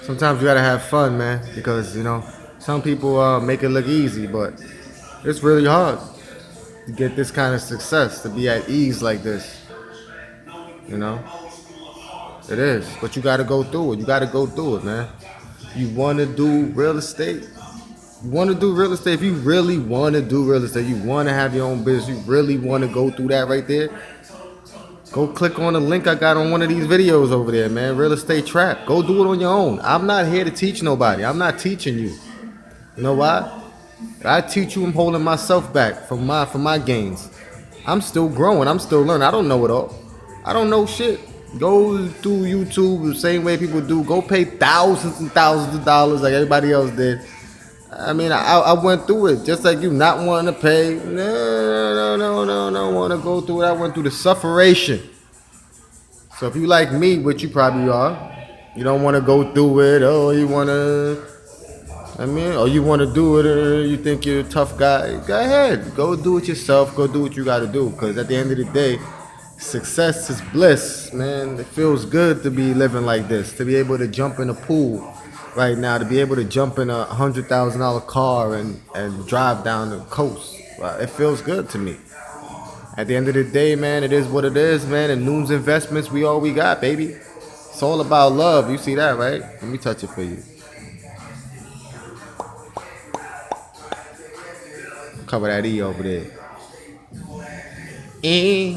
Sometimes you gotta have fun, man, because some people make it look easy, but it's really hard to get this kind of success, to be at ease like this. You know, it is, but you gotta go through it. You gotta go through it, man. You want to do real estate. You want to do real estate. If you really want to do real estate, you want to have your own business. You really want to go through that right there. Go click on the link I got on one of these videos over there, man. Real estate trap. Go do it on your own. I'm not here to teach nobody. I'm not teaching you. You know why? I teach you. I'm holding myself back from my gains. I'm still growing. I'm still learning. I don't know it all. I don't know shit. Go through YouTube the same way people do. Go pay thousands and thousands of dollars like everybody else did. I mean, I went through it just like you not wanting to pay. No, want to go through it. I went through the sufferation. So if you like me, which you probably are, you don't want to go through it. Oh, you want to, or you want to do it, or you think you're a tough guy. Go ahead. Go do it yourself. Go do what you got to do. Because at the end of the day, success is bliss, man. It feels good to be living like this, to be able to jump in a pool right now, to be able to jump in $100,000 car and drive down the coast. It feels good to me. At the end of the day, man, it is what it is, man. And Noon's Investments, we all we got, baby. It's all about love. You see that, right? Let me touch it for you. Cover that E over there. E.